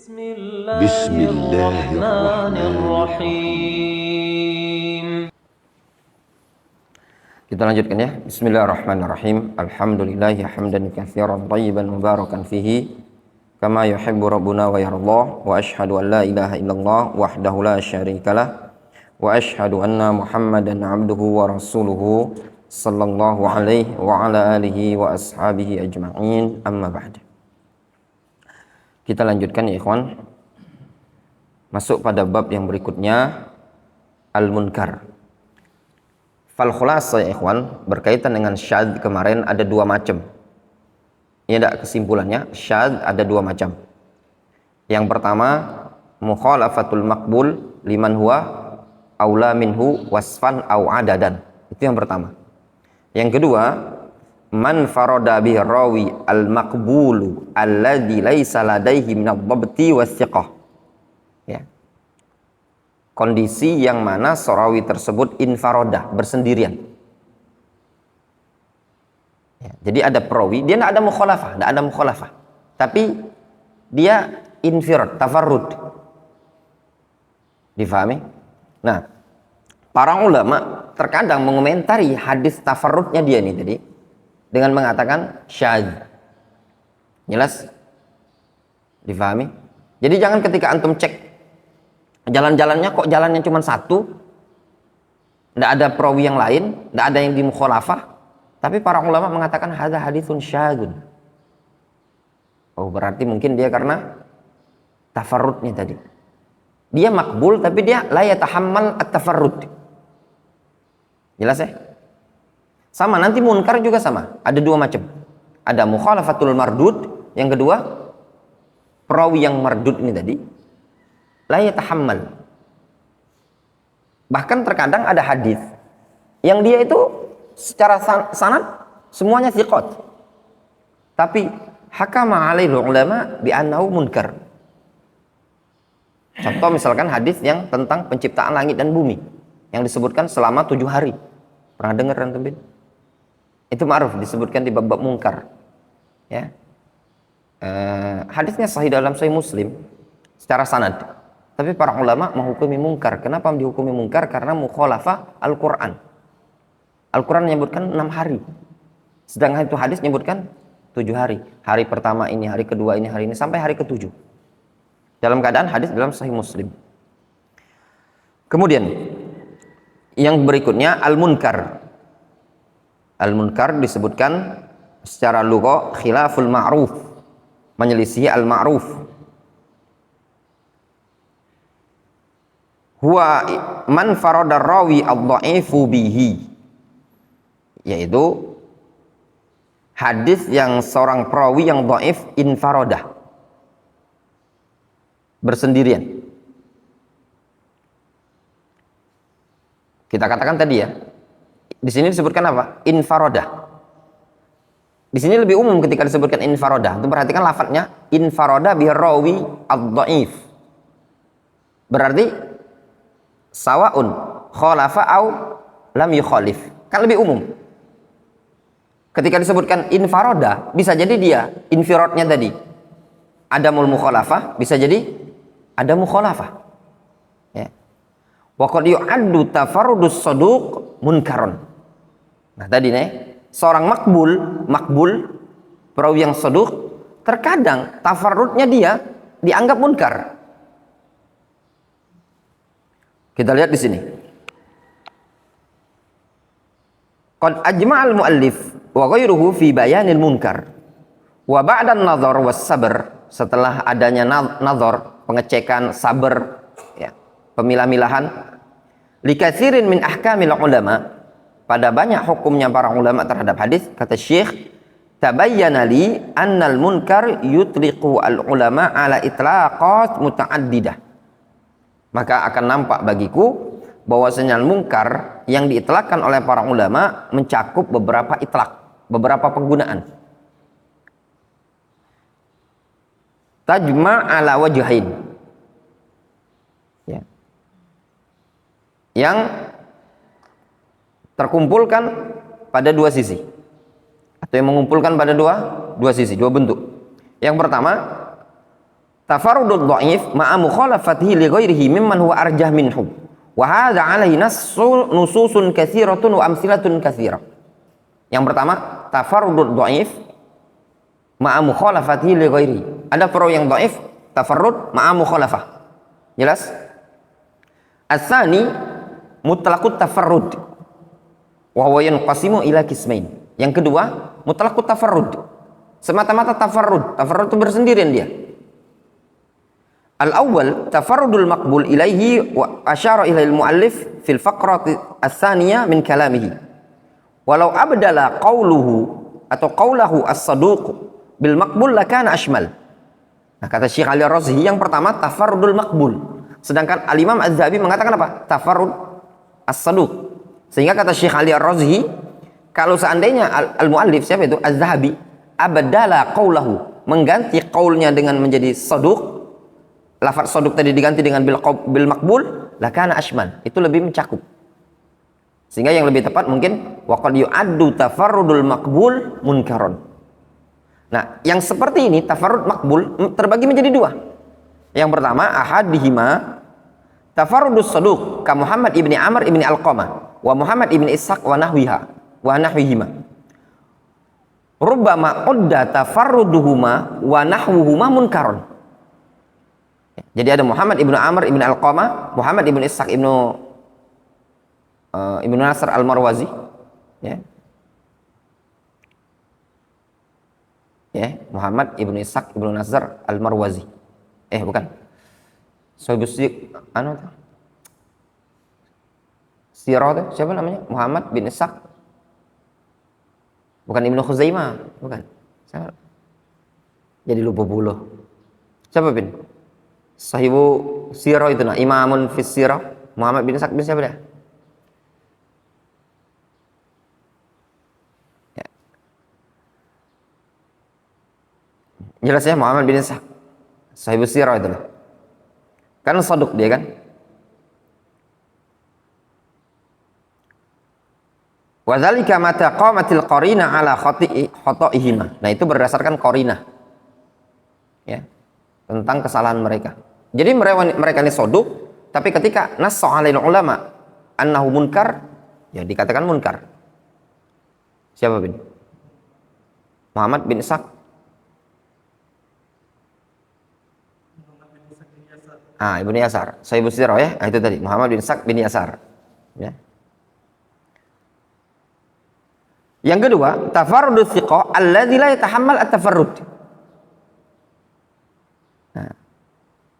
بسم الله الرحمن الرحيم. Kita lanjutkan ya. Bismillahirrahmanirrahim. Alhamdulillahi hamdan katsiran thayyiban mubarakan fihi kama yuhibbu rabbuna wa yardah, wa asyhadu an la ilaha illallah wahdahu la syarikalah, wa asyhadu anna Muhammadan abduhu wa rasuluhu sallallahu alaihi wa ala alihi wa ashabihi ajma'in. Amma ba'd. Kita lanjutkan ya ikhwan. Masuk pada bab yang berikutnya, al-munkar. Fal khulasa ya ikhwan, berkaitan dengan syadz kemarin ada dua macam. Ini ada kesimpulannya, syadz ada dua macam. Yang pertama, mukhalafatul maqbul liman huwa aula minhu wasfan au adadan. Itu yang pertama. Yang kedua, man farada bihi rawi al-maqbulu alladzi laisa ladaihi min ad-dhabti was-siqah. Ya. Kondisi yang mana serawi tersebut infarodah, bersendirian. Ya, jadi ada perawi, dia tidak ada mukhalafah, tapi dia infirad, tafarrud. Difahami? Nah, para ulama terkadang mengomentari hadis tafarrudnya dia ini tadi dengan mengatakan syadz. Jelas? Difahami? Jadi jangan ketika antum cek jalan-jalannya kok jalannya cuma satu, tidak ada perawi yang lain, tidak ada yang dimukhalafah, tapi para ulama mengatakan hadza haditsun syadzun. Oh, berarti mungkin dia karena tafarrudnya tadi. Dia makbul tapi dia la yatahammal at-tafarrud. Jelas ya? Sama, nanti munkar juga sama. Ada dua macam. Ada mukhalafatul mardud, yang kedua perawi yang mardud ini tadi la yatahammal. Bahkan terkadang ada hadis yang dia itu secara sanad semuanya thiqat. Tapi hakama alaihi ulama bi annahu munkar. Contoh misalkan hadis yang tentang penciptaan langit dan bumi yang disebutkan selama 7 hari. Pernah dengar antum? Itu ma'ruf, disebutkan di bab-bab munkar. Ya. Hadisnya sahih dalam Sahih Muslim secara sanad. Tapi para ulama menghukumi munkar. Kenapa dihukumi munkar? Karena mukhalafah Al-Qur'an. Al-Qur'an menyebutkan 6 hari. Sedangkan itu hadis menyebutkan 7 hari. Hari pertama ini, hari kedua ini, hari ini sampai hari ke-7. Dalam keadaan hadis dalam Sahih Muslim. Kemudian yang berikutnya al-munkar. Al-munkar disebutkan secara lugha khilaful ma'ruf, menyelisihi al-ma'ruf. Huwa man farada rawi ad-dha'ifu bihi, yaitu hadis yang seorang perawi yang dhaif infaradah, bersendirian. Kita katakan tadi ya, di sini disebutkan apa? Infarodah. Di sini lebih umum ketika disebutkan infarodah. Itu perhatikan lafadznya, infarodah birawi ad-dhaif. Berarti sawaun khalafa au lam yukhalif. Kan lebih umum. Ketika disebutkan infarodah, bisa jadi dia infirodnya tadi adamul mukhalafah, bisa jadi ada mukhalafah. Ya. Wa qad yu'addu tafarrudus saduq munkaron. Nah tadi nih, seorang makbul perawi yang saduq, terkadang tafarrudnya dia dianggap munkar. Kita lihat di sini. Qad ajma'al muallif wa ghairuhu fi bayanil munkar. Wa ba'da an-nadhar was sabr, setelah adanya nazar, pengecekan, sabar, ya, pemilah-milahan, likatsirin min ahkamil ulama, pada banyak hukumnya para ulama terhadap hadis, kata Syekh, tabayyana li annal munkar yutliqu al ulama ala itlaqat muta'addidah. Maka akan nampak bagiku bahwasanya munkar yang diitlakkan oleh para ulama mencakup beberapa itlak, beberapa penggunaan. Tajma' ala wajhain, ya, yang terkumpulkan pada dua sisi, atau yang mengumpulkan pada dua sisi, dua bentuk. Yang pertama, tafarrudud dhaif ma'a mukhalafatihi li ghairihi mimman huwa arjah minhu. Wa hadza 'alaihi nususun katsiratun wa amsilatun katsirah. Yang pertama, tafarrudud dhaif ma'a mukhalafatihi li ghairihi. Ada perawi yang dhaif, tafarrud ma'a mukhalafah. Jelas? Ats-tsani mutlaqut tafarrud wa huwa yanqasimu ila qismain. Yang kedua, mutlaqut tafarrud. Semata-mata tafarrud. Tafarrud itu bersendirian dia. Al-awwal tafarrudul maqbul ilaihi wa asyara ilail muallif fil faqrati ats-tsaniyah min kalamihi. Walau abdala qawluhu atau qawlahu as-saduq bil maqbul lakana ashmal. Nah, kata Syekh Ali Ar-Razihi yang pertama tafarrudul maqbul. Sedangkan Al-Imam Az-Zahabi mengatakan apa? Tafarrud as-saduq. Sehingga kata Syekh Ali Ar-Razihi, kalau seandainya al-muallif siapa itu? Az-Zahabi abdala qawlahu, mengganti qaulnya dengan menjadi saduq, lafaz saduq tadi diganti dengan bil maqbul, lakana ashmal, itu lebih mencakup. Sehingga yang lebih tepat mungkin waqad yu'addu tafarrudul maqbul munkaron. Nah, yang seperti ini tafarrud maqbul terbagi menjadi dua. Yang pertama, ahadihima tafarrudus saduq ka Muhammad ibni Amr ibni Alqamah wa Muhammad ibni Ishaq wa nahwihima. Rubbama udda tafarruduhuma wa nahwuhuma munkaron. Jadi ada Muhammad ibnu Amr ibnu Alqamah, Muhammad ibnu Ishaq ibnu Nasr al-Marwazi, ya. Ya, Muhammad ibnu Ishaq ibnu Nasr al-Marwazi. Bukan. Sirah itu siapa namanya? Muhammad bin Ishaq. Bukan Ibnu Khuzaimah, bukan. Siapa? Jadi lupa puluh. Siapa bin? Sahibu Sirah itu nah, Imamun fis Sirah, Muhammad bin Ishaq bin siapa dia? Ya. Jelas ya, Muhammad bin Ishaq. Sahibu Sirah itu. Kan saduq dia kan? Wa dzalika mata qamatil qarinah ala khata'ihima. Nah, itu berdasarkan qarinah. Ya. Tentang kesalahan mereka. Jadi mereka ini saduq, tapi ketika nassa 'alail ulama annahu munkar, ya dikatakan munkar. Siapa bin? Muhammad bin Ishaq. Ibnu Yasar. Sahibu Sirah ya. Itu tadi Muhammad bin Ishaq bin Yasar. Ya. Yang kedua, tafarrudus thiqah alladzi la yatahammal at-tafarrud. Nah.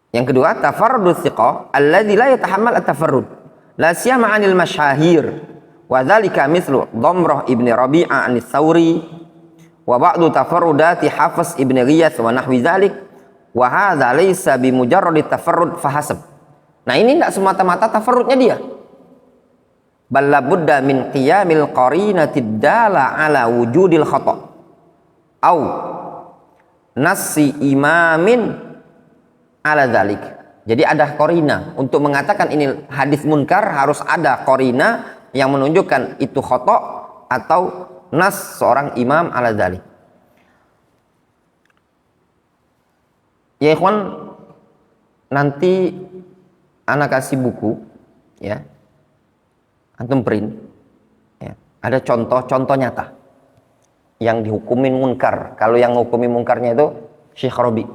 Yang kedua, tafarrudus thiqah alladzi la yatahammal at-tafarrud. La siyama 'anil masyahir. Wa dzalika mithlu Dhamrah ibni Rabi'ah an-Tsawri wa ba'du tafarrudati Hafiz ibni Ghiyath wa nahwi dzalik. Wa hadza laysa bi mujarrad tafarrud fahasab. Nah, ini enggak semata-mata tafarrudnya dia. Bal labudda min qiyamil qarinatid dala ala wujudil khata' au nassi imamin ala dzalik. Jadi ada qarina untuk mengatakan ini hadis munkar, harus ada qarina yang menunjukkan itu khata' atau nas seorang imam ala dzalik. Ya ikhwan, nanti anak kasih buku ya, antum print ya. Ada contoh nyata yang dihukumin munkar. Kalau yang hukumin munkarnya itu Syekh Rabi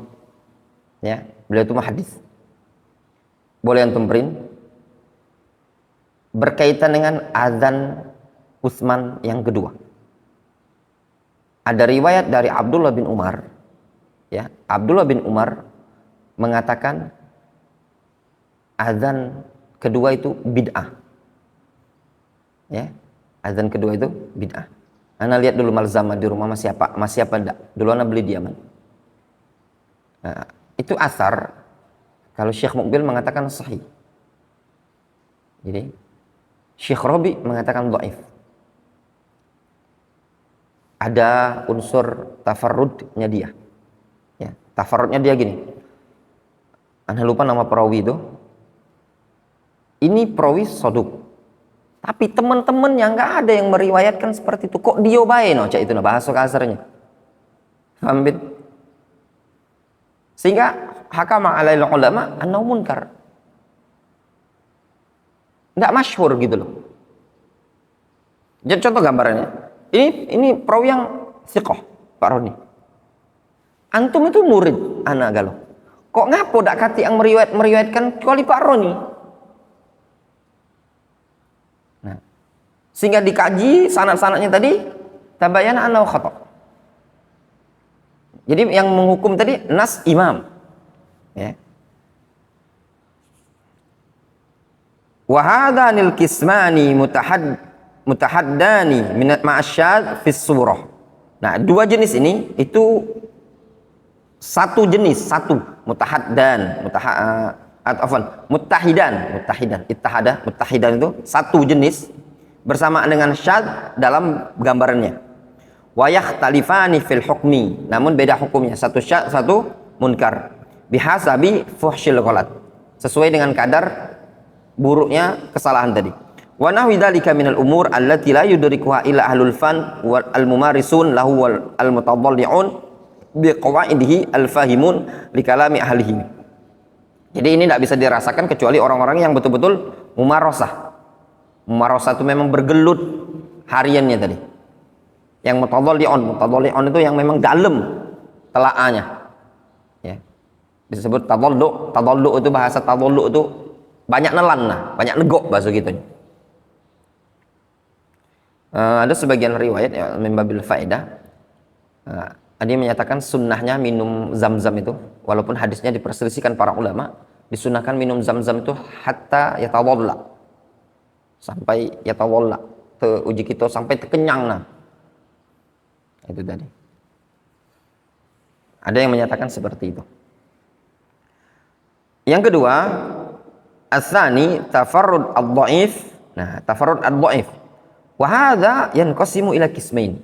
ya, beliau itu muhaddits. Boleh antum print berkaitan dengan azan Utsman yang kedua. Ada riwayat dari Abdullah bin Umar ya, Abdullah bin Umar mengatakan azan kedua itu bid'ah. Ya, azan kedua itu bid'ah. Ana lihat dulu malzamah di rumah masih apa enggak. Dulu ana beli diaman. Nah, itu asar kalau Syekh Muqbil mengatakan sahih. Jadi Syekh Rabi mengatakan dhaif. Ada unsur tafarrudnya dia. Ya, tafarrudnya dia gini. Ana lupa nama perawi itu. Ini perawi saduq. Tapi teman-temannya nggak ada yang meriwayatkan seperti itu. Kok dia bae no, itu no bahasa kasarnya. Paham bin? Sehingga hakama alail ulama annahu munkar. Enggak masyhur gitu loh. Jadi contoh gambarannya. Ini perawi yang thiqah, Pak Roni. Antum itu murid anak galuh. Kok ngapo dak kati yang meriwayatkan kecuali Pak Roni? Nah, sehingga dikaji sanad-sanadnya tadi tabayyana annahu khata'. Jadi yang menghukum tadi nas imam. Ya. Wa hadanil kismani mutahaddani min ma'asyad fi surah. Nah, dua jenis ini itu satu jenis, satu mutahaddan, muttahidan itu satu jenis bersamaan dengan syad dalam gambarannya. Wa yakhtalifani fil hukmi, namun beda hukumnya, satu syad, satu munkar. Bihasabi fuhsyil ghalat, sesuai dengan kadar buruknya kesalahan tadi. Wa nahwi dzalika minal umur allati la yudrikuha illa ahlul fan wal mumarisun lahu wal mutadalli'un biqawaidihi al-fahimun li kalami ahlihi. Jadi ini tidak bisa dirasakan kecuali orang-orang yang betul-betul mumarasah. Mumarasah itu memang bergelut hariannya tadi. Yang mutadalli'un itu yang memang dalam telaahnya. Ya. Disebut tadallu itu bahasa tadallu itu banyak nelan lah, banyak negok bahasa gitu. Ada sebagian riwayat ya, membabil faedah. Dia menyatakan sunnahnya minum zam-zam itu, walaupun hadisnya diperselisihkan para ulama, disunnahkan minum zam-zam itu hatta yatawalla, sampai yatawalla, uji kita sampai terkenyang nah. Itu tadi. Ada yang menyatakan seperti itu. Yang kedua, as-tsani tafarrud ad-dhaif. Nah, tafarrud ad-dhaif. Wa hadza yanqasimu ila qismain.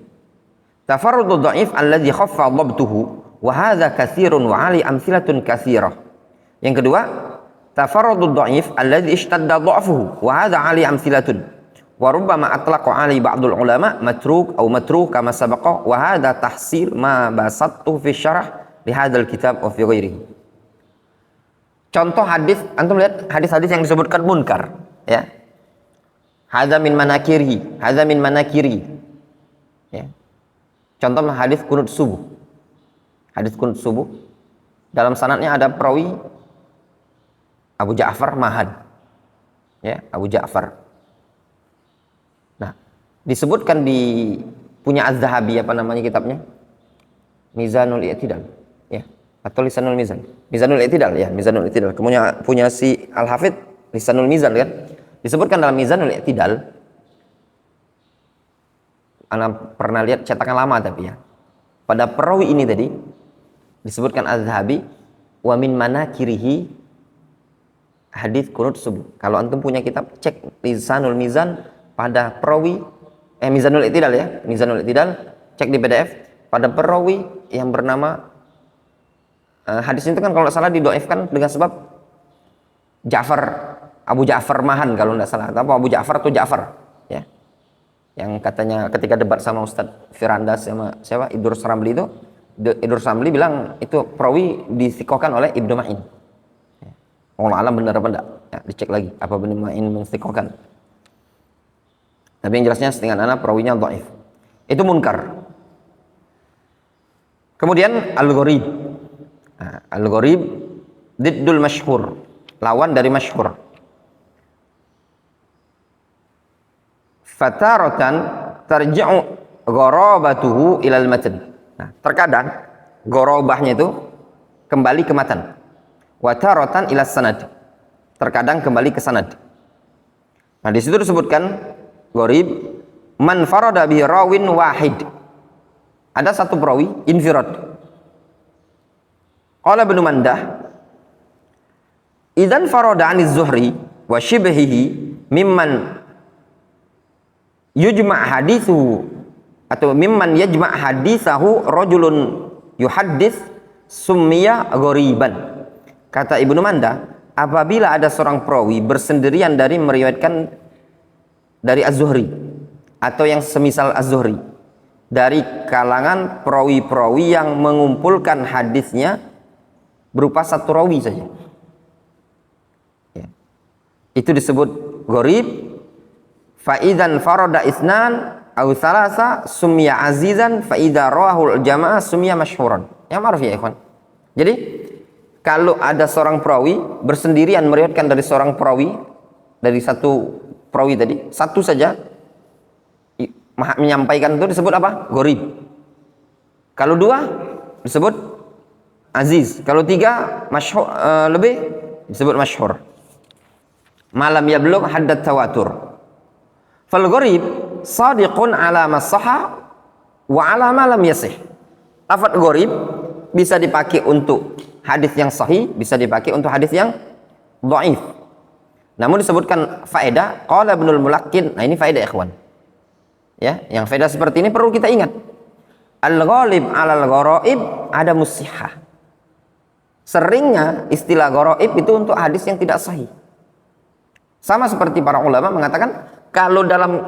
Tafarrud ad-dhaif alladhi khaffa dhabtuhu wa hadza katsirun wa ali amthilatun katsirah. Yang kedua, tafarrud ad-dhaif alladhi ishtadda dha'fuhu wa hadza ali amthilatun. Wa rubbama atlaqa ali ba'dul ulama matruk atau matruk kama sabaqa wa hadza tahsil ma basattu fi syarah li hadzal kitab wa fi ghairihi. Contoh hadis, antum lihat hadis-hadis yang disebutkan munkar, ya. Hadza min manakiri, hadza min manakiri. Ya. Contoh hadis kunut subuh. Hadis kunut subuh dalam sanadnya ada perawi Abu Ja'far Mahan. Ya, Abu Ja'far. Nah, disebutkan di punya Az-Zahabi apa namanya kitabnya? Mizanul I'tidal. Ya, atau Lisanul Mizan. Mizanul I'tidal ya, Mizanul I'tidal. Kemudian punya si Al-Hafidz Lisanul Mizan kan. Disebutkan dalam Mizanul I'tidal. Ana pernah lihat cetakan lama tapi ya. Pada perawi ini tadi disebutkan Az-Zahabi wa min manakirihi hadis kunut subuh. Kalau antum punya kitab cek Lisanul Mizan pada perawi Mizanul I'tidal ya, Mizanul I'tidal, cek di PDF pada perawi yang bernama hadis itu kan kalau tidak salah didoifkan dengan sebab Abu Ja'far Mahan kalau tidak salah, atau Abu Ja'far atau Ja'far ya. Yang katanya ketika debat sama Ustadz Firanda sama siapa Idrus Ramli itu, Idrus Ramli bilang itu perawi disikokan oleh Ibnu Ma'in. Allah alam benar apa enggak? Ya, dicek lagi apa Ibnu Ma'in mensikokan. Tapi yang jelasnya setengah anak perawinya dhaif. Itu munkar. Kemudian al-gharib. Nah, al-gharib diddul masyhur, lawan dari masyhur. Fataratan tarji'u gharabatuhu ilal matan. Nah, terkadang gharabahnya itu kembali ke matan. Wa taratan ila sanad. Terkadang kembali ke sanad. Nah, di situ disebutkan gharib man farada bi rawin wahid. Ada satu perawi infirad. Qala Ibnu Mandah idzan farada 'ani az-Zuhri wa shibhihi mimman yujma' hadithu atau mimman yajma' hadithahu rajulun yuhaddits summiya ghariban. Kata Ibnu Manda, apabila ada seorang perawi bersendirian dari meriwayatkan dari Az-Zuhri atau yang semisal Az-Zuhri dari kalangan perawi-perawi yang mengumpulkan hadisnya berupa satu rawi saja. Ya. Itu disebut gharib. Fa idzan farada isnan aw thalatha sumya azizan, fa idza rawahul jamaah sumya masyhuran. Yang ma'ruf ya ikhwan. Jadi kalau ada seorang perawi bersendirian meriwayatkan dari seorang perawi, dari satu perawi tadi, satu saja menyampaikan itu disebut apa? Gharib. Kalau dua disebut aziz. Kalau tiga masyhur, lebih disebut masyhur. Malam yablugh haddat tawatur. Fal gharib sadiqun ala ma sahha wa ala ma lam yasih. Lafaz gharib bisa dipakai untuk hadis yang sahih, bisa dipakai untuk hadis yang dhaif. Namun disebutkan faedah qala Ibnul Mulakkin. Nah, ini faedah ikhwan. Ya, yang faedah seperti ini perlu kita ingat. Al-ghalib 'alal gharaib ada musihah. Seringnya istilah gharaib itu untuk hadis yang tidak sahih. Sama seperti para ulama mengatakan kalau dalam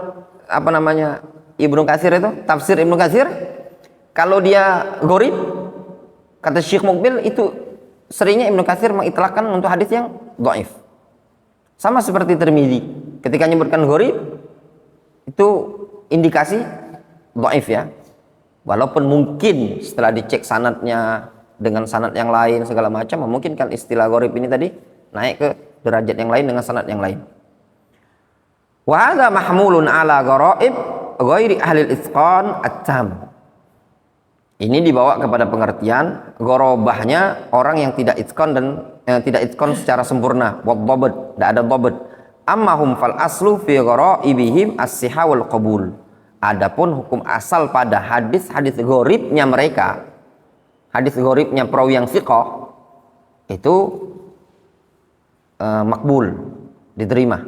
Ibnu Katsir itu, tafsir Ibnu Katsir, kalau dia gharib, kata Syekh Mukbil, itu seringnya Ibnu Katsir mengitlaqkan untuk hadis yang dhaif. Sama seperti Tirmidzi, ketika menyebutkan gharib itu indikasi dhaif ya. Walaupun mungkin setelah dicek sanadnya dengan sanad yang lain segala macam, memungkinkan istilah gharib ini tadi naik ke derajat yang lain dengan sanad yang lain. Wa hadza mahmulun ala gharaib ghairi ahli al-itqan at-tam. Ini dibawa kepada pengertian gharabahnya orang yang tidak itqan dan tidak itqan secara sempurna, wad-dhabt, tidak ada dhabt. Amma hum fal aslu fi gharaibihim as-sihah wal qabul. Adapun hukum asal pada hadis-hadis gharibnya mereka, hadis gharibnya perawi yang thiqah, itu makbul, diterima.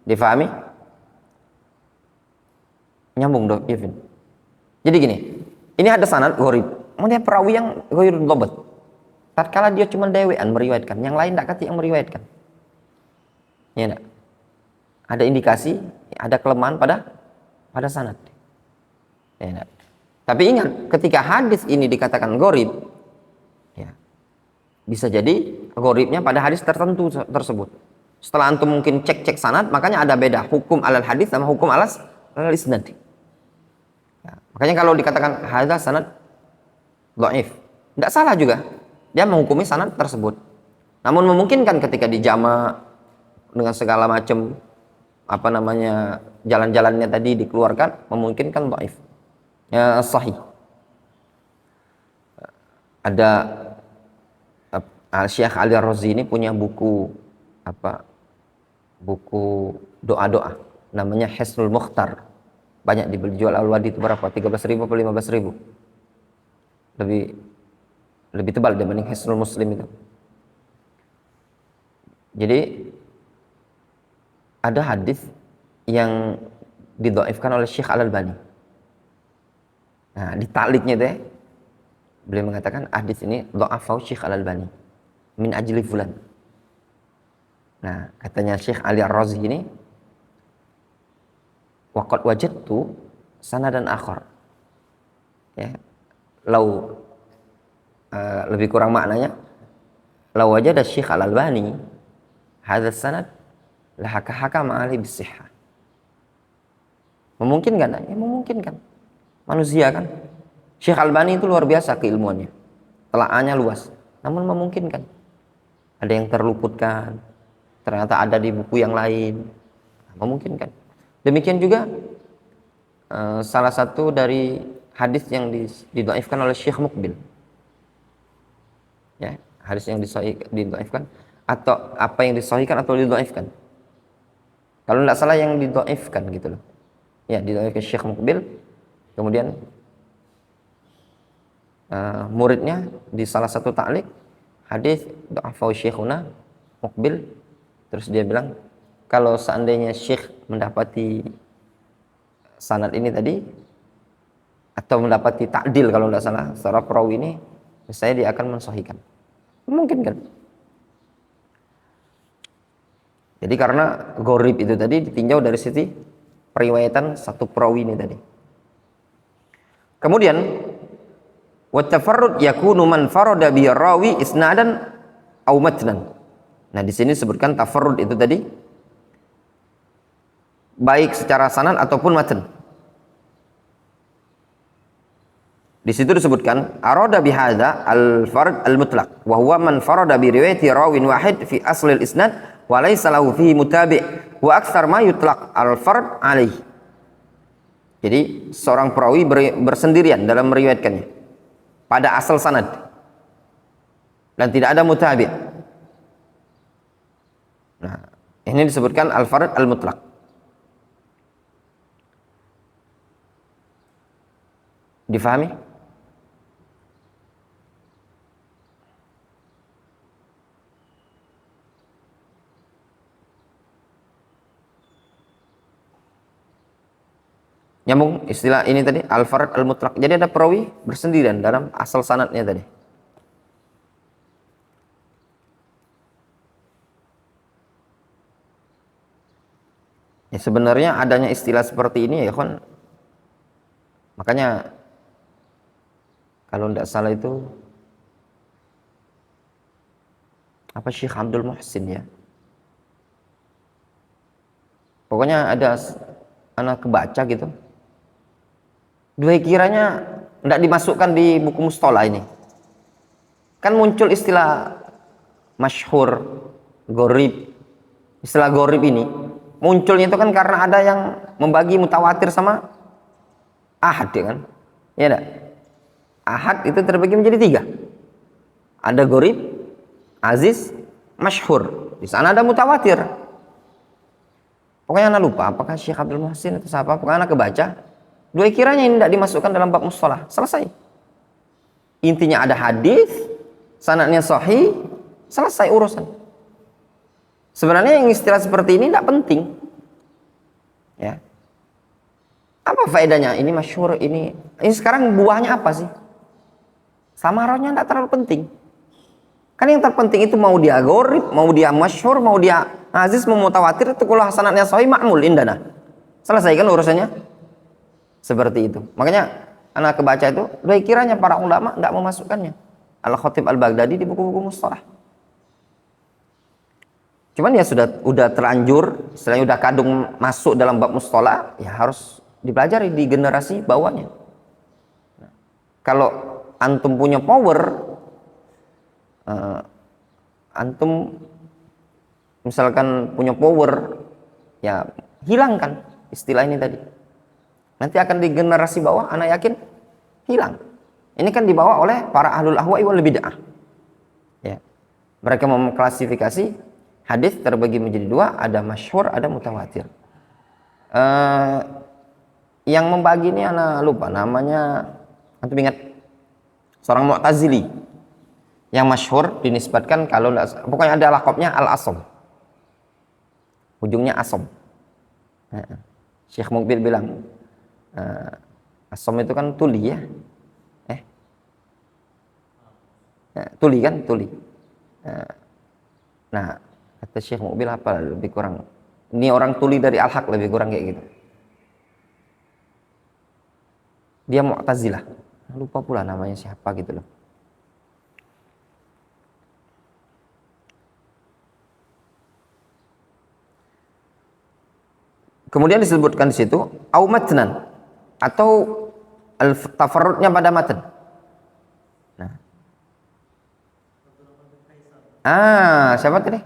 Difahami? Nyambung dong, Yevin. Jadi gini, ini ada sanad gharib, kemudian perawi yang ghairul dhabt. Tatkala dia cuma dewean meriwayatkan, yang lain tidak kati yang meriwayatkan. Ya enggak? Ada indikasi, ada kelemahan pada sanad. Ya enggak? Tapi ingat, ketika hadis ini dikatakan gharib, ya, bisa jadi gharibnya pada hadis tertentu tersebut. Setelah antum mungkin cek sanad, makanya ada beda hukum alal hadis sama hukum alal isnad. Ya, makanya kalau dikatakan hadza sanad dhaif, tidak salah juga. Dia menghukumi sanad tersebut. Namun memungkinkan ketika dijama dengan segala macam jalan-jalannya tadi dikeluarkan, memungkinkan dhaif. Ya, sahih. Ada Syekh Ali Ar-Razi ini punya buku buku doa-doa namanya Hisnul Mukhtar. Banyak dijual Al-Wadi itu berapa? 13.000 atau 15.000. Lebih tebal dibanding Hisnul Muslim itu. Jadi ada hadis yang didhaifkan oleh Syekh Al-Albani. Nah, di takliknya deh beliau mengatakan hadis ini dha'afahu Syekh Al-Albani min ajli fulan. Nah, katanya Syekh Ali Ar-Razi ini, waqad wajadtu sanadan akhar. Ya. Lebih kurang maknanya, law wajada Syekh Al-Albani hadza sanad la hakama ali bisihhah. Memungkinkan? Ya, memungkinkan. Manusia kan. Syekh Al-Albani itu luar biasa keilmuannya. Telaahnya luas. Namun memungkinkan. Ada yang terluputkan. Ternyata ada di buku yang lain. Memungkinkan. Demikian juga salah satu dari hadis yang didhaifkan oleh Syekh Mukbil. Ya, hadis yang didhaifkan atau apa yang disahihkan atau didhaifkan. Kalau tidak salah yang didhaifkan gitu loh. Ya, didhaifkan Syekh Mukbil. Kemudian muridnya di salah satu ta'liq hadis dha'afahu Syekhuna Mukbil. Terus dia bilang, kalau seandainya Syekh mendapati sanad ini tadi atau mendapati ta'dil kalau tidak salah secara perawi ini, saya dia akan mensahihkan. Mungkin kan? Jadi karena gharib itu tadi ditinjau dari sisi periwayatan satu perawi ini tadi. Kemudian wa tafarrud yakunu man farada bi rawi isnadan au matnan. Nah, di sini disebutkan tafarrud itu tadi baik secara sanad ataupun matan. Di situ disebutkan arada bihadza al-fard al-mutlaq wa huwa man farada bi riwayati rawin wahid fi asl al-isnad wa laysa lahu fihi mutabi' wa aktsar ma yutlaq al-fard alaih. Jadi seorang perawi bersendirian dalam meriwayatkannya pada asal sanad dan tidak ada mutabi'. Nah, ini disebutkan al-fard al-mutlaq. Difahami? Nyambung istilah ini tadi al-fard al-mutlaq. Jadi ada perawi bersendirian dalam asal sanadnya tadi. Ya, sebenarnya adanya istilah seperti ini ya kan, makanya kalau tidak salah itu apa Syekh Abdul Muhsin ya. Pokoknya ada anak kebaca gitu. Dua kiranya tidak dimasukkan di buku mustola ini. Kan muncul istilah masyhur, gorib. Istilah gorib ini munculnya itu kan karena ada yang membagi mutawatir sama ahad ya kan? Ya enggak? Ahad itu terbagi menjadi 3. Ada gorib, aziz, masyhur. Di sana ada mutawatir. Pokoknya anak lupa apakah Syekh Abdul Muhsin atau siapa, pokoknya anak kebaca. Dua kiranya ini tidak dimasukkan dalam bab mustalah. Selesai. Intinya ada hadis, sanadnya sahih, selesai urusan. Sebenarnya yang istilah seperti ini tidak penting. Ya. Apa faedahnya? Ini masyhur, ini sekarang buahnya apa sih? Samaranya tidak terlalu penting. Kan yang terpenting itu mau dia gharib, mau dia masyhur, mau dia aziz, mau mutawatir, itu kalau sanadnya sahih ma'mul indana. Selesai kan urusannya? Seperti itu. Makanya anak kebaca itu dua kiranya para ulama tidak memasukkannya. Al-Khatib Al-Baghdadi di buku-buku mustalah. Cuman ya sudah terlanjur, istilahnya udah kadung masuk dalam bab mustalah, ya harus dipelajari di generasi bawahnya. Nah, kalau antum punya power, antum misalkan punya power, ya hilangkan istilah ini tadi. Nanti akan di generasi bawah, anak yakin hilang. Ini kan dibawa oleh para ahlul ahwa'i wal bid'ah. Ya. Mereka mengklasifikasi hadis terbagi menjadi 2, ada masyhur, ada mutawatir. Yang membagi ini anak lupa namanya, antum ingat seorang Mu'tazili yang masyhur dinisbatkan, kalau pokoknya ada lakopnya Al-Asom, ujungnya asom. Syekh Mukbil bilang asom itu kan tuli ya, tuli kan, tuli. Nah, kata Syekh Mukbil apa lebih kurang, ini orang tuli dari Al-Haq, lebih kurang kayak gitu. Dia Mu'tazilah, lupa pula namanya siapa gitu loh. Kemudian disebutkan di situ au matnan, atau tafarrudnya pada matan. Nah. Siapa tadi?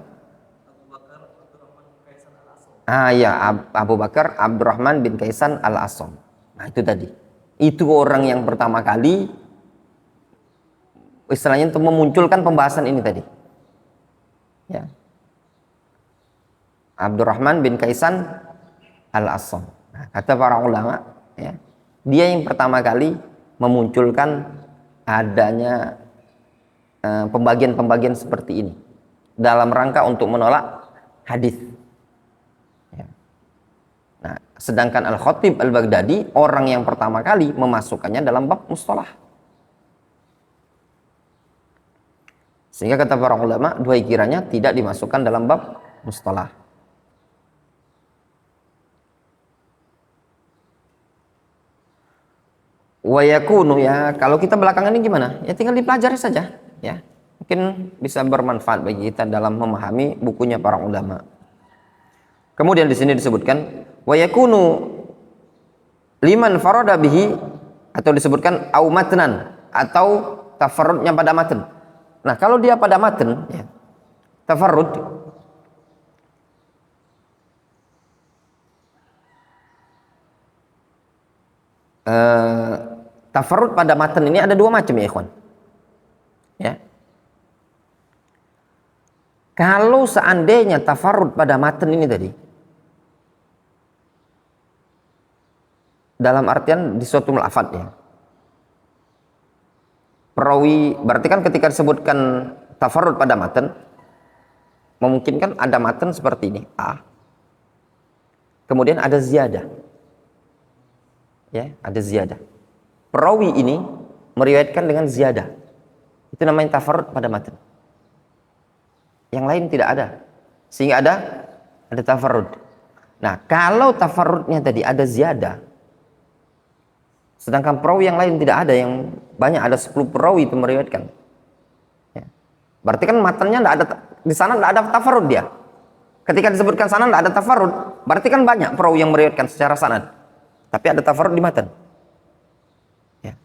Ya, Abu Bakar Abdurrahman bin Kaisan Al-Asom. Nah, itu tadi. Itu orang yang pertama kali istilahnya untuk memunculkan pembahasan ini tadi. Ya. Abdurrahman bin Kaisan Al-Asom. Nah, kata para ulama, ya, dia yang pertama kali memunculkan adanya pembagian-pembagian seperti ini dalam rangka untuk menolak hadis. Ya. Nah, sedangkan Al-Khatib Al-Baghdadi orang yang pertama kali memasukkannya dalam bab mustalah. Sehingga kata para ulama, dua kiranya tidak dimasukkan dalam bab mustalah. Wa yakunu, ya kalau kita belakangan ini gimana? Ya tinggal dipelajari saja, ya. Mungkin bisa bermanfaat bagi kita dalam memahami bukunya para ulama. Kemudian di sini disebutkan wa yakunu liman farada bihi, atau disebutkan au matnan, atau tafarrudnya pada matan. Nah, kalau dia pada matan ya, tafarrud tafarrud pada matan ini ada dua macam ya ikhwan. Ya. Kalau seandainya tafarrud pada matan ini tadi dalam artian di suatu lafaz ya, perawi, berarti kan ketika disebutkan tafarrud pada matan, memungkinkan ada matan seperti ini A, kemudian ada ziyadah ya, ada ziyadah, perawi ini meriwayatkan dengan ziyadah, itu namanya tafarrud pada matan, yang lain tidak ada, sehingga ada tafarrud. Nah, kalau tafarrudnya tadi ada ziyadah, sedangkan perawi yang lain tidak ada, yang banyak ada 10 perawi itu meriwayatkan ya, berarti kan matanya tidak ada, di sana tidak ada tafarrud dia. Ketika disebutkan sana tidak ada tafarrud, berarti kan banyak perawi yang meriwayatkan secara sanad, tapi ada tafarrud di matan ya.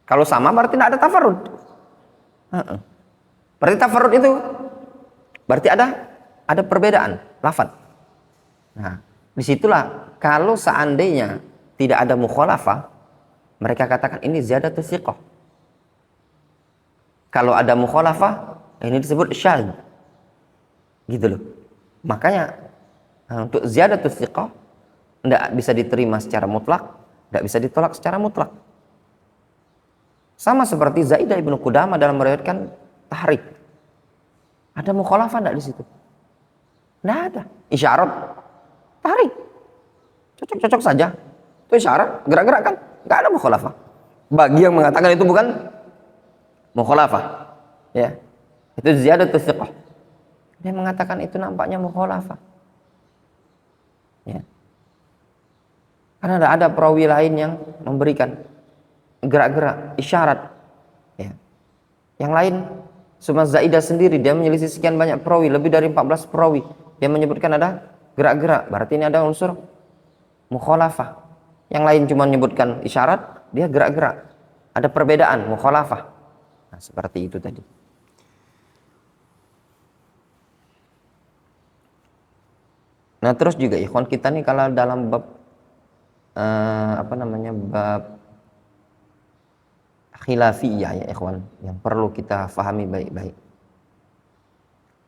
Kalau sama berarti tidak ada tafarrud. Berarti tafarrud itu berarti ada perbedaan lafaz. Nah, disitulah kalau seandainya tidak ada mukhalafah, mereka katakan ini ziyadatus thiqah. Kalau ada mukhalafah, ini disebut syadz. Gitu loh. Makanya untuk ziyadatus thiqah tidak bisa diterima secara mutlak, tidak bisa ditolak secara mutlak. Sama seperti Zaidah ibnu Qudamah dalam meriwayatkan tahrik. Ada mukhalafah tidak di situ? Tidak ada. Isyarat tahrik. Cocok-cocok saja. Itu isyarat, gerak-gerak kan? Nggak ada mukhalafah. Bagi yang mengatakan itu bukan mukhalafah, ya, itu ziyadatus thiqah. Dia mengatakan itu nampaknya mukhalafah, ya, karena ada perawi lain yang memberikan gerak-gerak, isyarat, ya. Yang lain, cuma Zaidah sendiri dia menyelisih sekian banyak perawi, lebih dari 14 perawi, dia menyebutkan ada gerak-gerak, berarti ini ada unsur mukhalafah. Yang lain cuma menyebutkan isyarat, dia gerak-gerak. Ada perbedaan, mukhalafah. Nah, seperti itu tadi. Nah, terus juga ikhwan kita nih kalau dalam bab bab khilafiyah ya ikhwan, yang perlu kita fahami baik-baik.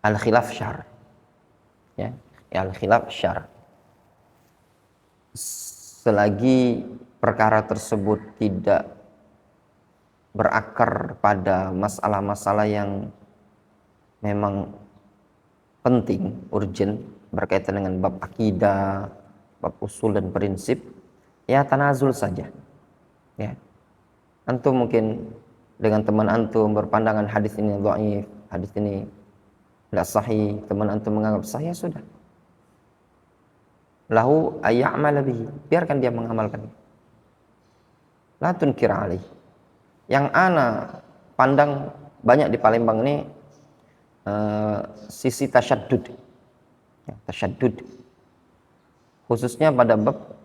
Al-khilaf syar. Ya, al-khilaf syar. Selagi perkara tersebut tidak berakar pada masalah-masalah yang memang penting, urgent, berkaitan dengan bab akidah, bab usul dan prinsip, ya tanazul saja. Ya. Antum mungkin dengan teman antum berpandangan hadis ini dhaif, hadis ini tidak sahih, teman antum menganggap sahih, sudah. Lahu ayya'mala bihi, biarkan dia mengamalkan. La tunkir alaih. Yang ana pandang banyak di Palembang ini sisi tasyaddud. Ya, tasyaddud. Khususnya pada bab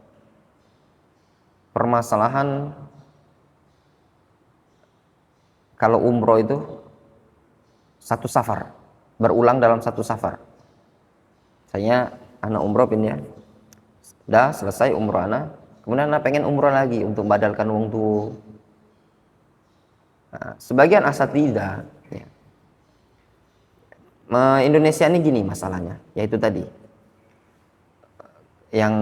permasalahan kalau umroh itu satu safar, berulang dalam satu safar. Saya anak umroh pindah, dah selesai umroh anak, kemudian anak pengen umroh lagi untuk badalkan uang tuh. Nah, sebagian asatidzah ya, Indonesia ini gini masalahnya, yaitu tadi yang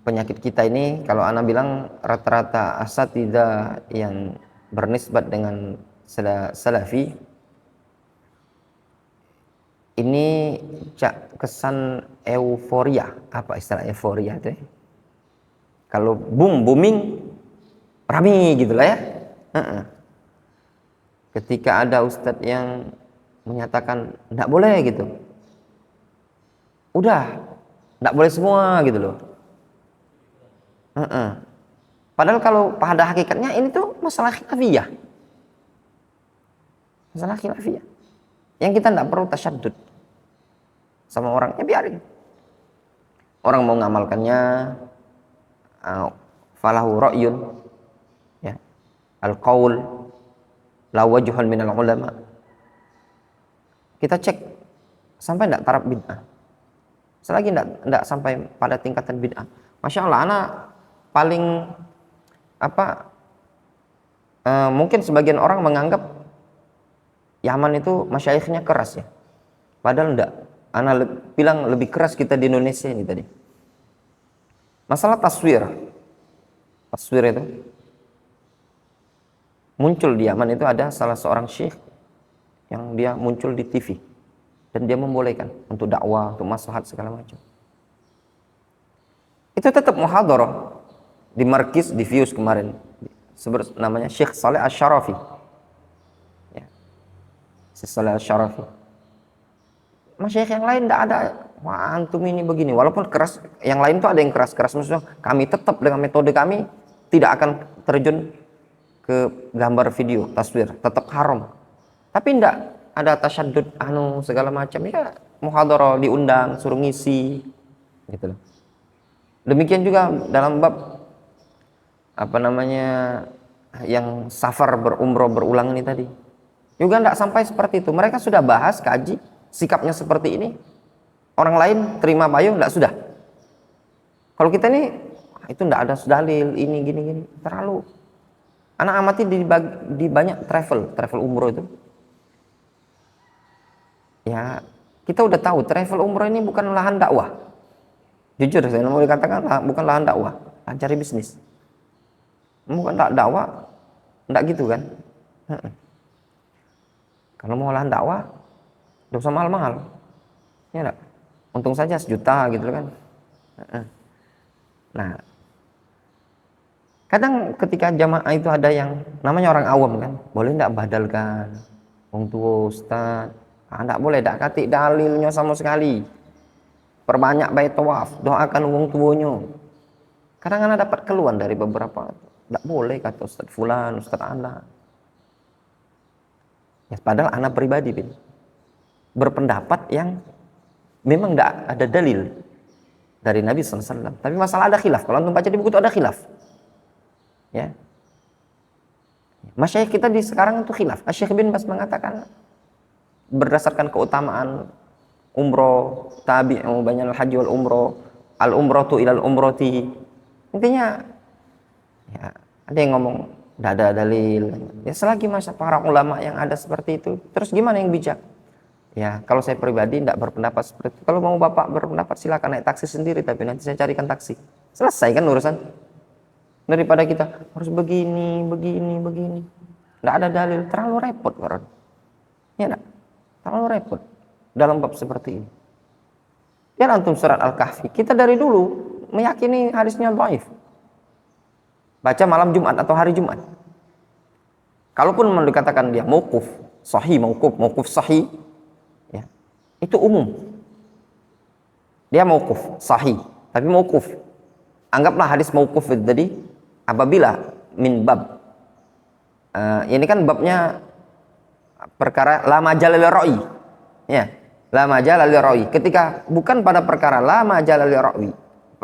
penyakit kita ini, kalau anak bilang rata-rata asatidzah yang bernisbat dengan salafi ini kesan euforia. Apa istilah euforia itu ya? Kalau booming rame gitu lah ya. Ketika ada ustadz yang menyatakan tidak boleh gitu, udah tidak boleh semua gitu loh. Padahal kalau pada hakikatnya ini tuh masalah khilafiyah. Masalah khilafiyah. Yang kita tidak perlu tasyaddud sama orang, ya biarin. Orang mau ngamalkannya, falahu ra'yun, ya, al-qaul, la wajhun minal ulama. Kita cek sampai tidak taraf bid'ah. Selagi tidak sampai pada tingkatan bid'ah, masya Allah, anak paling mungkin sebagian orang menganggap Yaman itu masyaikhnya keras ya, padahal enggak. Anak bilang lebih keras kita di Indonesia ini tadi. Masalah taswir itu muncul di Yaman, itu ada salah seorang syekh yang dia muncul di TV dan dia membolehkan untuk dakwah, untuk maslahat segala macam. Itu tetap muhadharah di Markis di Views kemarin, namanya Syekh Saleh Asy-Syarafi. Ya. Syekh Saleh Asy-Syarafi. Masyayikh yang lain tidak ada, wah antum ini begini, walaupun keras, yang lain tuh ada yang keras-keras, maksudnya kami tetap dengan metode kami tidak akan terjun ke gambar video, taswir, tetap haram. Tapi tidak ada tasyaddud segala macam, ya muhadharah diundang, suruh ngisi gitu loh. Demikian juga dalam bab yang safar berumroh berulang ini tadi, juga tidak sampai seperti itu. Mereka sudah bahas, kaji, sikapnya seperti ini, orang lain terima payung, tidak sudah. Kalau kita ini itu tidak ada dalil ini gini terlalu. Anak amati di banyak travel umroh itu. Ya, kita udah tahu travel umroh ini bukan lahan dakwah. Jujur saya mau dikatakan bukan lahan dakwah, lahan cari bisnis. Bukan dakwah, enggak gitu kan? Kalau mau lahan dakwah, enggak usah mahal-mahal. Ya enggak? Untung saja 1 juta gitu kan. Nah, kadang ketika jamaah itu ada yang namanya orang awam kan, boleh enggak badalkan wong tua ustaz? Enggak boleh, enggak katik dalilnya sama sekali. Perbanyak bait tawaf, doakan wong tuanya. Kadang anak dapat keluhan dari beberapa, enggak boleh kata Ustaz Fulan, Ustaz Ana. Ya, padahal anak pribadi berpendapat yang memang enggak ada dalil dari Nabi SAW. Tapi masalah ada khilaf. Kalau antum baca di buku itu ada khilaf. Ya. Masyayikh kita di sekarang itu khilaf. Syekh bin Bas mengatakan berdasarkan keutamaan umroh, tabi'u bainal haji wal umroh, al umratu ilal umrati. Intinya ya, ada yang ngomong tidak ada dalil. Ya selagi masa para ulama yang ada seperti itu, terus gimana yang bijak? Ya kalau saya pribadi tidak berpendapat seperti itu. Kalau mau bapak berpendapat silakan naik taksi sendiri, tapi nanti saya carikan taksi. Selesai kan urusan. Daripada kita harus begini. Tidak ada dalil, terlalu repot orang. Ya enggak? Terlalu repot dalam bab seperti ini. Ya antum surat Al-Kahfi, kita dari dulu meyakini hadisnya dhaif. Baca malam Jumat atau hari Jumat. Kalaupun mau dikatakan dia mauquf sahih, ya, itu umum. Dia mauquf sahih, tapi mauquf. Anggaplah hadis mauquf itu tadi apabila min bab. Ini kan babnya perkara la majal lil ra'i. Ya, la majal lil ra'i. Ketika bukan pada perkara la majal lil ra'i,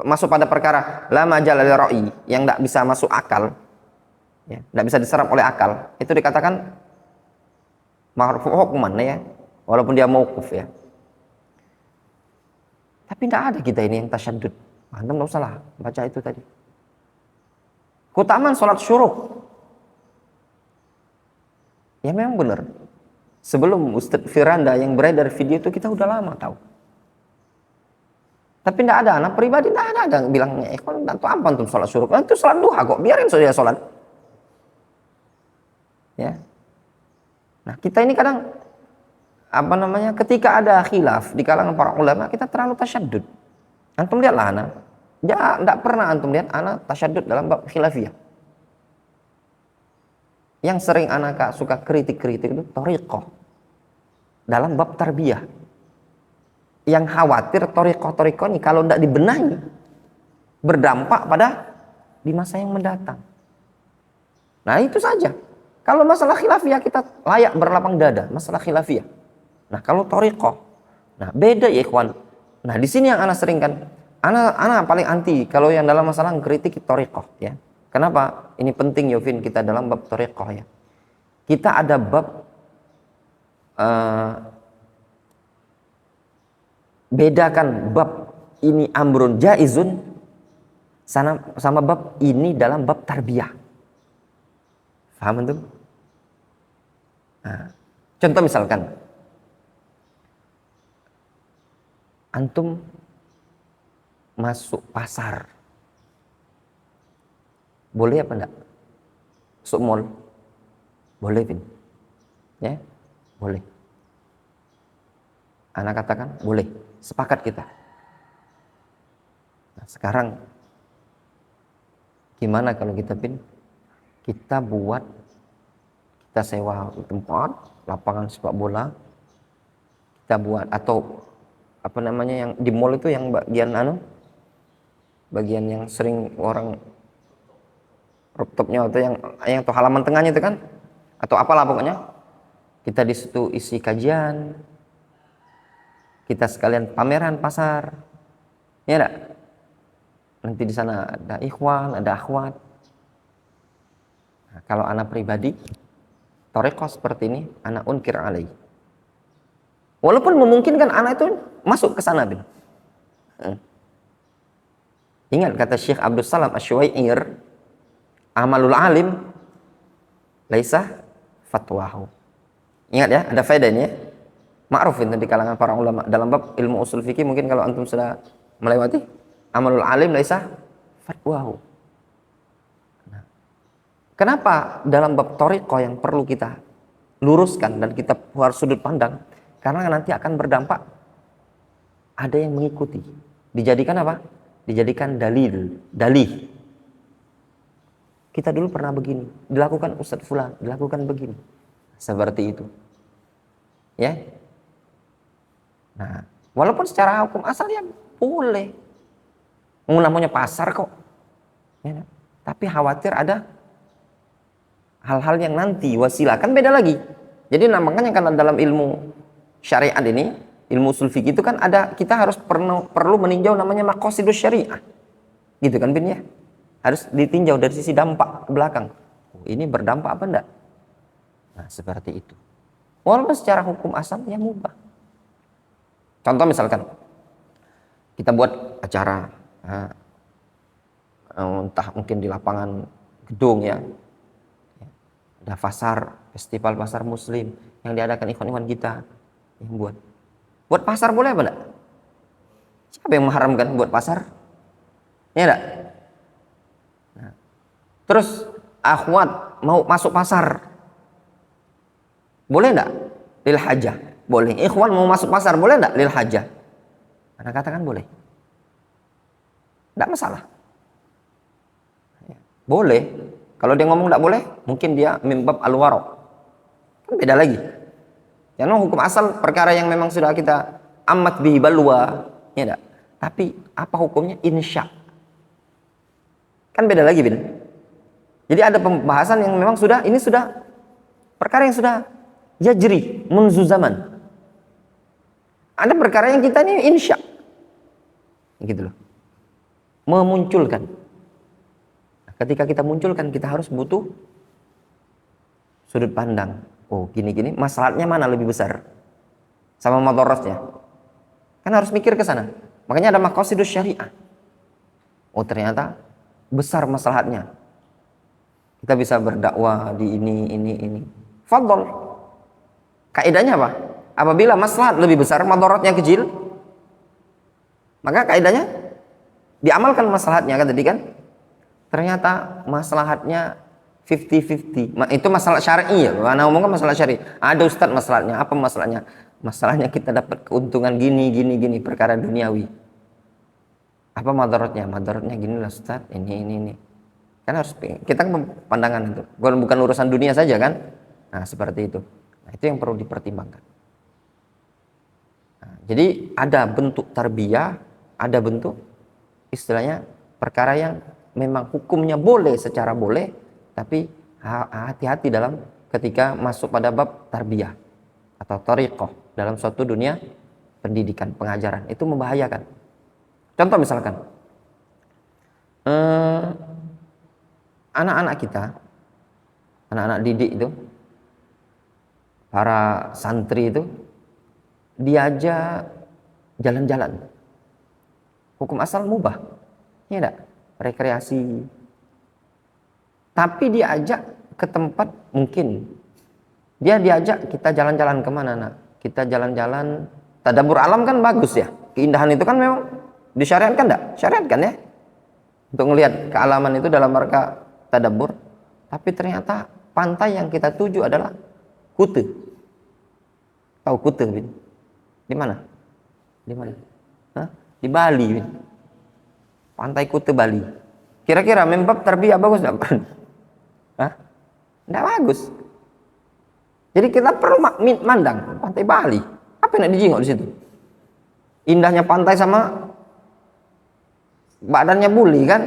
masuk pada perkara la majal lil ra'i yang tidak bisa masuk akal, ya, tidak bisa diserap oleh akal, itu dikatakan marfu' hukman ya, walaupun dia mauquf ya. Tapi tidak ada kita ini yang tasyaddud. Antum enggak usah lah baca itu tadi. Keutamaan salat syuruk. Ya memang benar. Sebelum Ustadz Firanda yang beredar video itu kita udah lama tahu. Tapi tidak ada, anak pribadi tidak ada bilangnya, ikhwan itu apa antum sholat syuruk? Itu sholat duha kok, biarin saja sholat. Ya. Nah kita ini kadang ketika ada khilaf di kalangan para ulama kita terlalu tasyaddud. Antum lihatlah anak, ya tidak pernah antum lihat anak tasyaddud dalam bab khilafiyah. Yang sering anak suka kritik itu thariqah dalam bab tarbiyah. Yang khawatir thariqah ini kalau tidak dibenahi berdampak pada di masa yang mendatang. Nah itu saja. Kalau masalah khilafiyah kita layak berlapang dada, masalah khilafiyah. Nah, kalau thariqah, nah beda ya ikhwan. Nah, di sini yang ana sering kan, ana paling anti kalau yang dalam masalah kritik thariqah ya. Kenapa? Ini penting Yovin kita dalam bab thariqah ya. Kita ada bab bedakan bab ini amrun jaizun sama bab ini dalam bab tarbiyah. Paham itu? Nah, contoh misalkan antum masuk pasar, boleh apa enggak? Masuk mall, boleh Vin? Ya, boleh. Anak katakan boleh, sepakat kita. Nah, sekarang gimana kalau kita kita sewa tempat lapangan sepak bola, kita buat, atau apa namanya yang di mall itu yang bagian yang sering orang rooftopnya, atau yang tuh halaman tengahnya itu kan, atau apalah pokoknya, kita di situ isi kajian, kita sekalian pameran pasar, ya enggak? Nanti di sana ada ikhwan, ada akhwat. Nah, kalau anak pribadi, thariqah seperti ini, anak unkir alaih. Walaupun memungkinkan anak itu masuk ke sana, bin. Ingat kata Syekh Abdul Salam Asy-Syuwair, amalul alim laisa fatwahu. Ingat ya, ada faedah ini ya. Ma'ruf itu di kalangan para ulama dalam bab ilmu usul fikih, mungkin kalau antum sudah melewati, amalul alim laisa fatwahu. Nah, kenapa dalam bab thariqah yang perlu kita luruskan dan kita harus sudut pandang? Karena nanti akan berdampak, ada yang mengikuti, dijadikan apa? Dijadikan dalih. Kita dulu pernah begini, dilakukan Ustadz Fulan, dilakukan begini, seperti itu, ya. Nah, walaupun secara hukum asal ya boleh, namanya pasar kok, ya, tapi khawatir ada hal-hal yang nanti wasilah, kan beda lagi. Jadi makanya kan dalam ilmu syariat ini, ilmu usul fikih itu kan ada, kita harus perlu meninjau namanya maqasidus syariah, gitu kan bin ya, harus ditinjau dari sisi dampak ke belakang. Ini berdampak apa enggak? Nah, seperti itu. Walaupun secara hukum asal ya mubah. Contoh misalkan kita buat acara, entah mungkin di lapangan gedung ya, ada festival pasar muslim yang diadakan ikhwan-ikhwan kita yang buat pasar, boleh apa enggak? Siapa yang mengharamkan buat pasar? Ya enggak? Nah, terus akhwat mau masuk pasar, boleh enggak? Lil hajah, boleh. Ikhwan mau masuk pasar, boleh enggak? Lil hajah. Anda katakan boleh. Enggak masalah. Boleh. Kalau dia ngomong enggak boleh, mungkin dia mimbab al-wara'. Kan beda lagi. Karena hukum asal perkara yang memang sudah kita amat bihi balwa, ya enggak? Tapi apa hukumnya? Insya. Kan beda lagi, bin. Jadi ada pembahasan yang memang sudah perkara yang sudah yajri munzu zaman. Ada perkara yang kita ini insya, gitu loh, memunculkan. Ketika kita munculkan, kita harus butuh sudut pandang. Oh, gini-gini, maslahatnya mana lebih besar sama madaratnya? Kan harus mikir ke sana. Makanya ada maqasidus syariah. Oh, ternyata besar maslahatnya. Kita bisa berdakwah di ini. Fadhol. Kaidahnya apa? Apabila maslahat lebih besar, madaratnya kecil, maka kaidahnya diamalkan maslahatnya, kan tadi kan? Ternyata maslahatnya 50-50. Itu masalah syar'i ya. Ana ngomongkan masalah syar'i. Ada ustadz masalahnya. Apa masalahnya? Masalahnya kita dapat keuntungan gini, perkara duniawi. Apa madaratnya? Madaratnya gini lah ustadz, ini. Kan harus kita pandangan itu. Bukan urusan dunia saja kan? Nah, seperti itu. Nah, itu yang perlu dipertimbangkan. Nah, jadi ada bentuk tarbiyah, ada bentuk istilahnya perkara yang memang hukumnya boleh secara boleh, tapi hati-hati dalam ketika masuk pada bab tarbiyah atau thariqah dalam suatu dunia pendidikan, pengajaran, itu membahayakan. Contoh misalkan anak-anak kita, anak-anak didik itu, para santri itu diajak jalan-jalan, hukum asal mubah, ya enggak? Rekreasi. Tapi diajak ke tempat, mungkin dia diajak kita jalan-jalan kemana nak? Kita jalan-jalan, tadabbur alam kan bagus ya, keindahan itu kan memang disyariatkan enggak? Syariatkan ya, untuk melihat kealaman itu dalam rangka tadabbur. Tapi ternyata pantai yang kita tuju adalah Kute. Tahu Kute, Bin? Di mana? Di mana? Hah? Di Bali, Bin. Pantai Kute Bali. Kira-kira membab tarbiyah bagus enggak? Hah? Enggak bagus. Jadi kita perlu mandang pantai Bali. Apa yang nak dijingok di situ? Indahnya pantai sama badannya buli kan?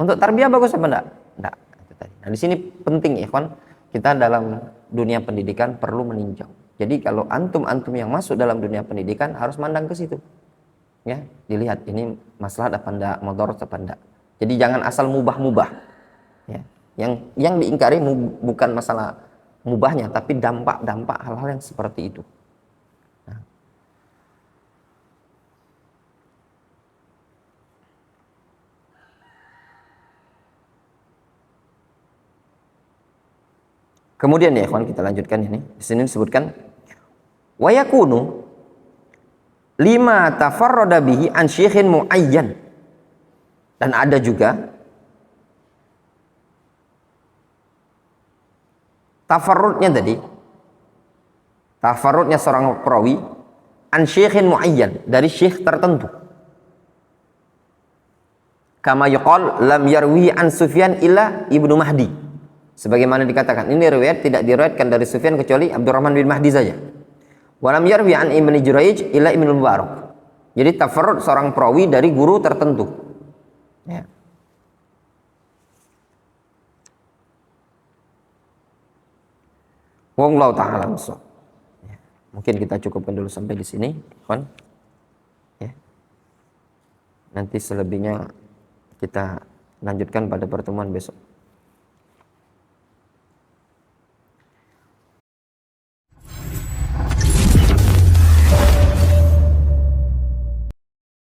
Untuk tarbiyah bagus apa enggak? Enggak. Nah, di sini penting ya, kawan. Kita dalam dunia pendidikan perlu meninjau. Jadi kalau antum-antum yang masuk dalam dunia pendidikan harus mandang ke situ. Ya, dilihat ini masalah apa enggak, mudarat apa enggak. Jadi jangan asal mubah-mubah. Ya. Yang diingkari bukan masalah mubahnya, tapi dampak-dampak hal-hal yang seperti itu. Nah. Kemudian ya ikhwan, kita lanjutkan ini. Di sini disebutkan wa yakunu lima tafarrada bihi an syekhin muayyan. Dan ada juga tafarrudnya tadi, tafarrudnya seorang perawi an syekhin muayyan, dari syekh tertentu. Kama yuqal lam yarwi an Sufyan illa Ibnu Mahdi. Sebagaimana dikatakan, ini riwayat tidak diriwayatkan dari Sufyan kecuali Abdurrahman bin Mahdi saja. Wa lam yarwi an Ibnu Jurayj illa Ibnu Mubarak. Jadi tafarrud seorang perawi dari guru tertentu. Ya. Wallahu ta'ala shawab. Ya. Mungkin kita cukupkan dulu sampai di sini, kawan. Ya. Nanti selebihnya kita lanjutkan pada pertemuan besok.